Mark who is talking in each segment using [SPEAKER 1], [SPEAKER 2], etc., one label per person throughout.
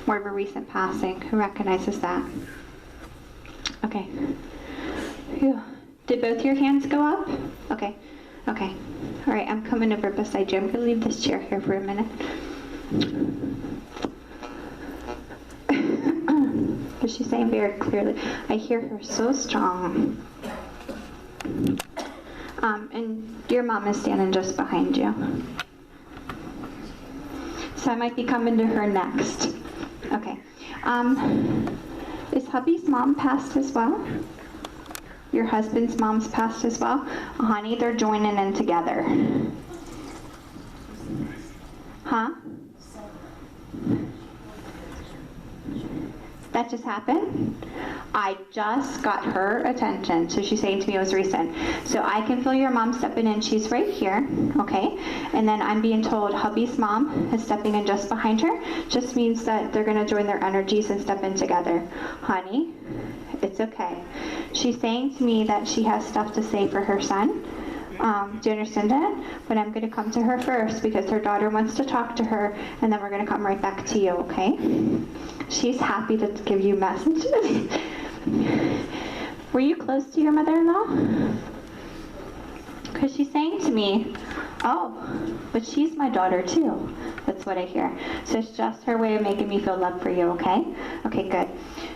[SPEAKER 1] more of a recent passing. Who recognizes that? Okay. Phew. Did both your hands go up? Okay. Okay. All right, I'm coming over beside you. I'm going to leave this chair here for a minute. But she's saying very clearly, I hear her so strong. And your mom is standing just behind you. So I might be coming to her next. Okay. Is hubby's mom passed as well? Your husband's mom's passed as well? Honey, they're joining in together. Huh? That just happened? I just got her attention. So she's saying to me it was recent. So I can feel your mom stepping in. She's right here, okay? And then I'm being told hubby's mom is stepping in just behind her. Just means that they're going to join their energies and step in together. Honey, it's okay. She's saying to me that she has stuff to say for her son. Do you understand that? But I'm going to come to her first because her daughter wants to talk to her, and then we're going to come right back to you, okay? She's happy to give you messages. Were you close to your mother-in-law? Because she's saying to me, oh, but she's my daughter too. That's what I hear. So it's just her way of making me feel love for you, okay? Okay, good.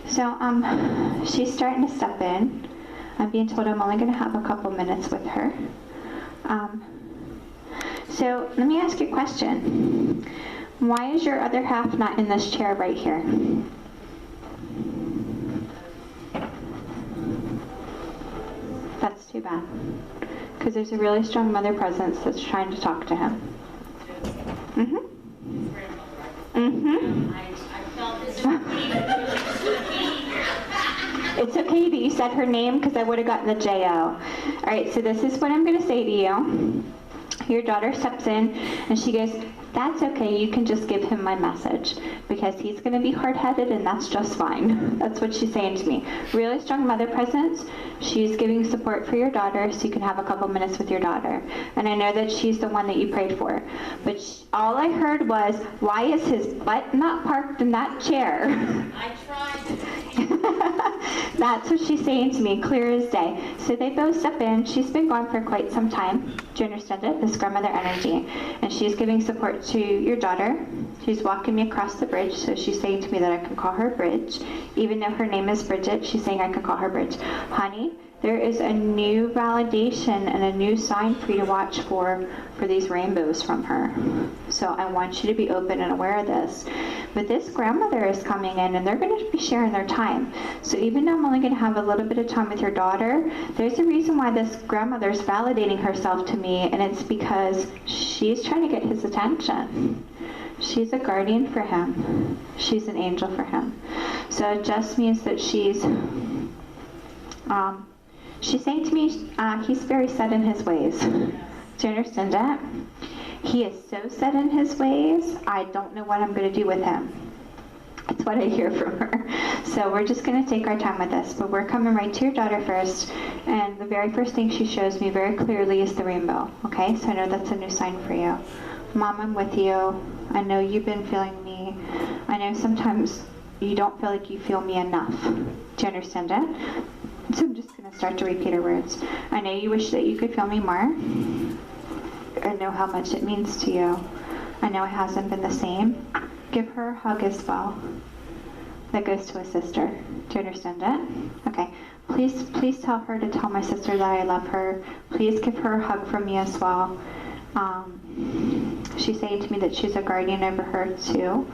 [SPEAKER 1] So she's starting to step in. I'm being told I'm only going to have a couple minutes with her. So let me ask you a question. Why is your other half not in this chair right here? That's too bad. Because there's a really strong mother presence that's trying to talk to him. It's okay that you said her name because I would have gotten the J-O. All right, so this is what I'm going to say to you. Your daughter steps in and she goes, that's okay, you can just give him my message because he's going to be hard-headed and that's just fine. That's what she's saying to me. Really strong mother presence. She's giving support for your daughter so you can have a couple minutes with your daughter. And I know that she's the one that you prayed for. But all I heard was, why is his butt not parked in that chair?
[SPEAKER 2] I tried.
[SPEAKER 1] That's what she's saying to me, clear as day. So they both step in. She's been gone for quite some time. Do you understand it? This grandmother energy. And she's giving support to your daughter. She's walking me across the bridge, so she's saying to me that I can call her Bridge. Even though her name is Bridget, she's saying I can call her Bridge. Honey, there is a new validation and a new sign for you to watch for these rainbows from her. So I want you to be open and aware of this. But this grandmother is coming in and they're going to be sharing their time. So even though I'm only going to have a little bit of time with your daughter, there's a reason why this grandmother is validating herself to me, and it's because she's trying to get his attention. She's a guardian for him. She's an angel for him. So it just means that she's saying to me, he's very set in his ways. Do you understand that? He is so set in his ways, I don't know what I'm going to do with him. That's what I hear from her. So we're just going to take our time with this. But we're coming right to your daughter first. And the very first thing she shows me very clearly is the rainbow. Okay? So I know that's a new sign for you. Mom, I'm with you. I know you've been feeling me. I know sometimes you don't feel like you feel me enough. Do you understand it? So I'm just going to start to repeat her words. I know you wish that you could feel me more. I know how much it means to you. I know it hasn't been the same. Give her a hug as well. That goes to a sister. Do you understand it? Okay. Please tell her to tell my sister that I love her. Please give her a hug from me as well. She's saying to me that she's a guardian over her too.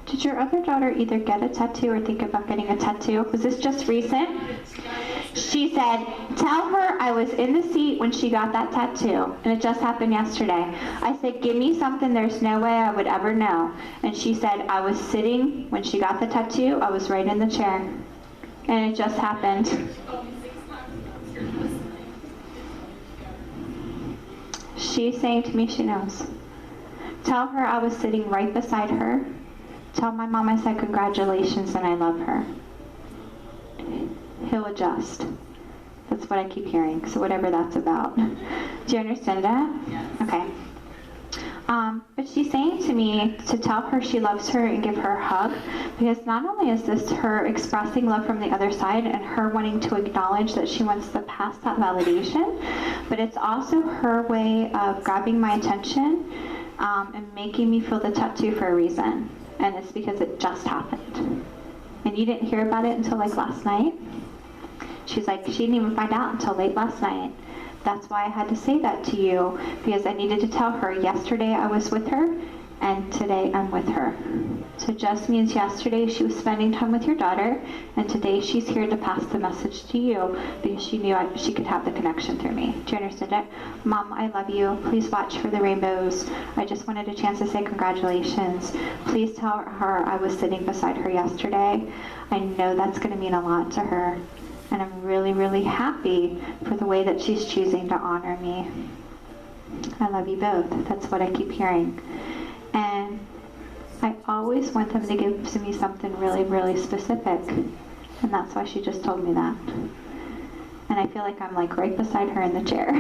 [SPEAKER 1] Did your other daughter either get a tattoo or think about getting a tattoo? Was this just recent? She said, tell her I was in the seat when she got that tattoo, and it just happened yesterday. I said, give me something there's no way I would ever know. And she said, I was sitting when she got the tattoo, I was right in the chair. And it just happened. She's saying to me she knows. Tell her I was sitting right beside her. Tell my mom I said congratulations and I love her. He'll adjust. That's what I keep hearing. So whatever that's about. Do you understand that?
[SPEAKER 2] Yes.
[SPEAKER 1] Okay. But she's saying to me to tell her she loves her and give her a hug, because not only is this her expressing love from the other side and her wanting to acknowledge that she wants to pass that validation, but it's also her way of grabbing my attention and making me feel the tattoo for a reason. And it's because it just happened. And you didn't hear about it until like last night? She's like, she didn't even find out until late last night. That's why I had to say that to you, because I needed to tell her yesterday I was with her, and today I'm with her. So it just means yesterday she was spending time with your daughter, and today she's here to pass the message to you, because she knew she could have the connection through me. Do you understand it? Mom, I love you. Please watch for the rainbows. I just wanted a chance to say congratulations. Please tell her I was sitting beside her yesterday. I know that's going to mean a lot to her. And I'm really, really happy for the way that she's choosing to honor me. I love you both. That's what I keep hearing. And I always want them to give me something really, really specific. And that's why she just told me that. And I feel like I'm like right beside her in the chair.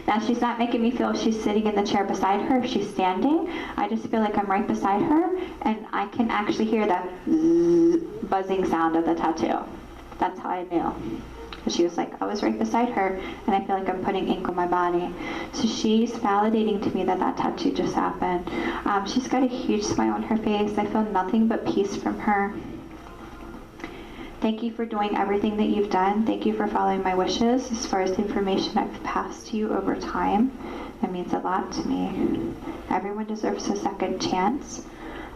[SPEAKER 1] Now she's not making me feel she's sitting in the chair beside her. She's standing. I just feel like I'm right beside her. And I can actually hear that buzzing sound of the tattoo. That's how I knew. She was like, I was right beside her, and I feel like I'm putting ink on my body. So she's validating to me that that tattoo just happened. She's got a huge smile on her face. I feel nothing but peace from her. Thank you for doing everything that you've done. Thank you for following my wishes as far as the information I've passed to you over time. It means a lot to me. Everyone deserves a second chance.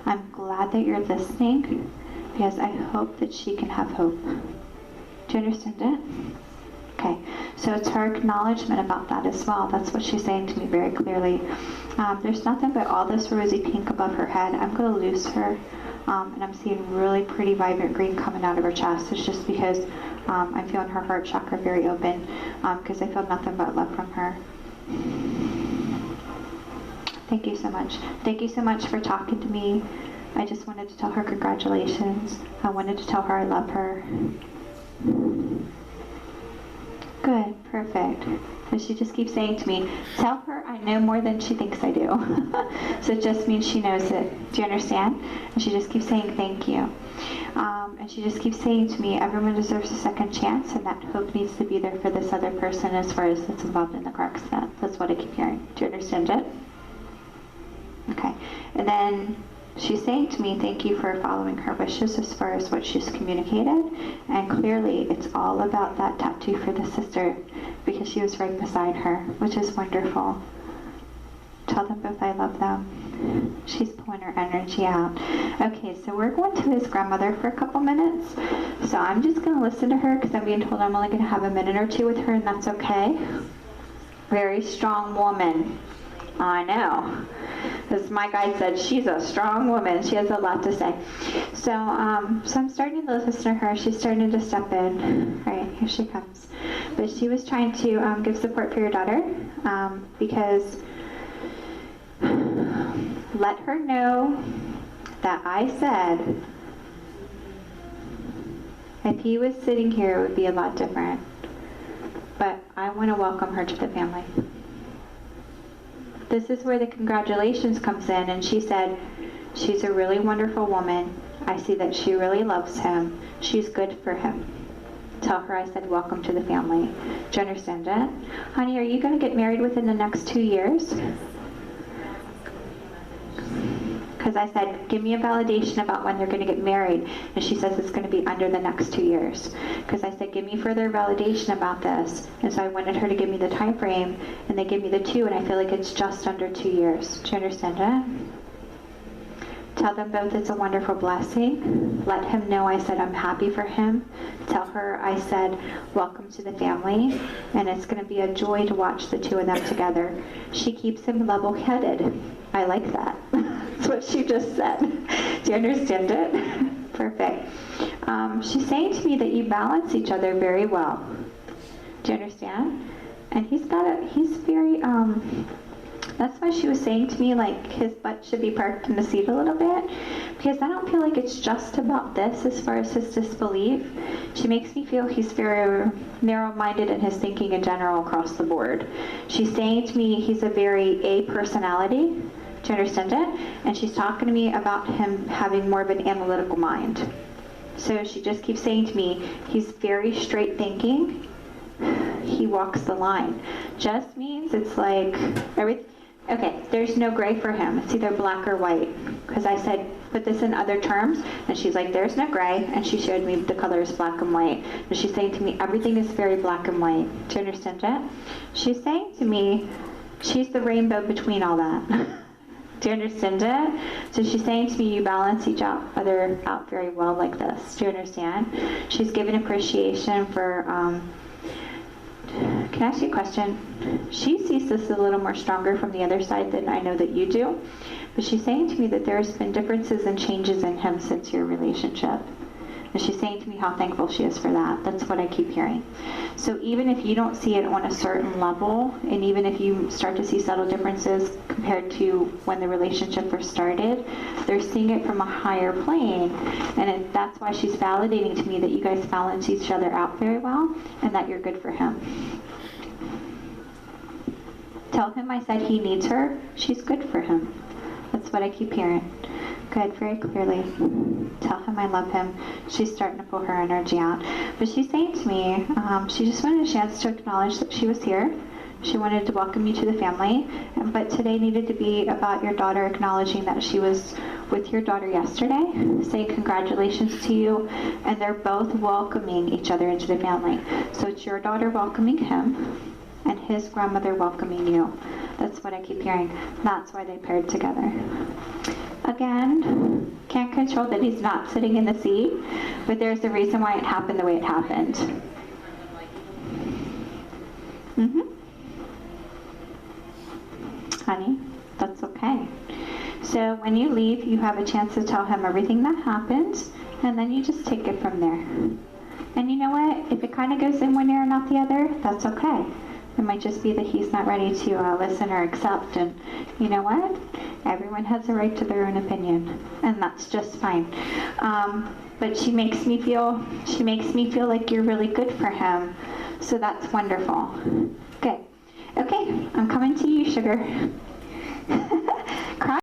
[SPEAKER 1] I'm glad that you're listening, because I hope that she can have hope. Do you understand it? Okay, so it's her acknowledgement about that as well. That's what she's saying to me very clearly. There's nothing but all this rosy pink above her head. I'm going to lose her, and I'm seeing really pretty vibrant green coming out of her chest. It's just because I'm feeling her heart chakra very open, because I feel nothing but love from her. Thank you so much. Thank you so much for talking to me. I just wanted to tell her congratulations. I wanted to tell her I love her. Good, perfect. So she just keeps saying to me, tell her I know more than she thinks I do. So it just means she knows it. Do you understand? And she just keeps saying thank you. And she just keeps saying to me, everyone deserves a second chance, and that hope needs to be there for this other person as far as that's involved in the car accident. That's what I keep hearing. Do you understand it? Okay. And then she's saying to me, thank you for following her wishes as far as what she's communicated. And clearly, it's all about that tattoo for the sister, because she was right beside her, which is wonderful. Tell them both I love them. She's pulling her energy out. Okay, so we're going to his grandmother for a couple minutes. So I'm just going to listen to her, because I'm being told I'm only going to have a minute or two with her, and that's okay. Very strong woman. I know. As my guide said, she's a strong woman. She has a lot to say. So I'm starting to listen to her. She's starting to step in. All right, here she comes. But she was trying to give support for your daughter, because let her know that I said if he was sitting here, it would be a lot different. But I want to welcome her to the family. This is where the congratulations comes in, and she said, she's a really wonderful woman. I see that she really loves him. She's good for him. Tell her I said, welcome to the family. Do you understand it? Honey, are you going to get married within the next 2 years? Because I said, give me a validation about when they're going to get married. And she says it's going to be under the next 2 years. Because I said, give me further validation about this. And so I wanted her to give me the time frame, and they gave me the 2, and I feel like it's just under 2 years. Do you understand it? Tell them both it's a wonderful blessing. Let him know I said I'm happy for him. Tell her I said, welcome to the family. And it's going to be a joy to watch the two of them together. She keeps him level-headed. I like that. That's what she just said. Do you understand it? Perfect. She's saying to me that you balance each other very well. Do you understand? And he's very, That's why she was saying to me, like, his butt should be parked in the seat a little bit, because I don't feel like it's just about this as far as his disbelief. She makes me feel he's very narrow-minded in his thinking in general across the board. She's saying to me he's a very A personality. Do you understand it? And she's talking to me about him having more of an analytical mind. So she just keeps saying to me, he's very straight thinking. He walks the line. Just means it's like everything. Okay, there's no gray for him. It's either black or white. Because I said, put this in other terms, and she's like, there's no gray, and she showed me the colors black and white. And she's saying to me, everything is very black and white. Do you understand it? She's saying to me, she's the rainbow between all that. Do you understand it? So she's saying to me, you balance each other out very well like this. Do you understand? She's given appreciation for, can I ask you a question? She sees this a little more stronger from the other side than I know that you do. But she's saying to me that there's been differences and changes in him since your relationship. And she's saying to me how thankful she is for that. That's what I keep hearing. So even if you don't see it on a certain level, and even if you start to see subtle differences compared to when the relationship first started, they're seeing it from a higher plane. And that's why she's validating to me that you guys balance each other out very well, and that you're good for him. Tell him I said he needs her. She's good for him. That's what I keep hearing. Good, very clearly. Tell him I love him. She's starting to pull her energy out. But she's saying to me, she just wanted a chance to acknowledge that she was here. She wanted to welcome you to the family. But today needed to be about your daughter acknowledging that she was with your daughter yesterday, saying congratulations to you, and they're both welcoming each other into the family. So it's your daughter welcoming him, and his grandmother welcoming you. That's what I keep hearing. That's why they paired together. Again, can't control that he's not sitting in the seat, but there's a reason why it happened the way it happened. Honey, that's okay. So when you leave, you have a chance to tell him everything that happened, and then you just take it from there. And you know what? If it kind of goes in one ear and not the other, that's okay. It might just be that he's not ready to listen or accept, and you know what? Everyone has a right to their own opinion, and that's just fine. But she makes me feel like you're really good for him, so that's wonderful. Good. Okay, I'm coming to you, sugar.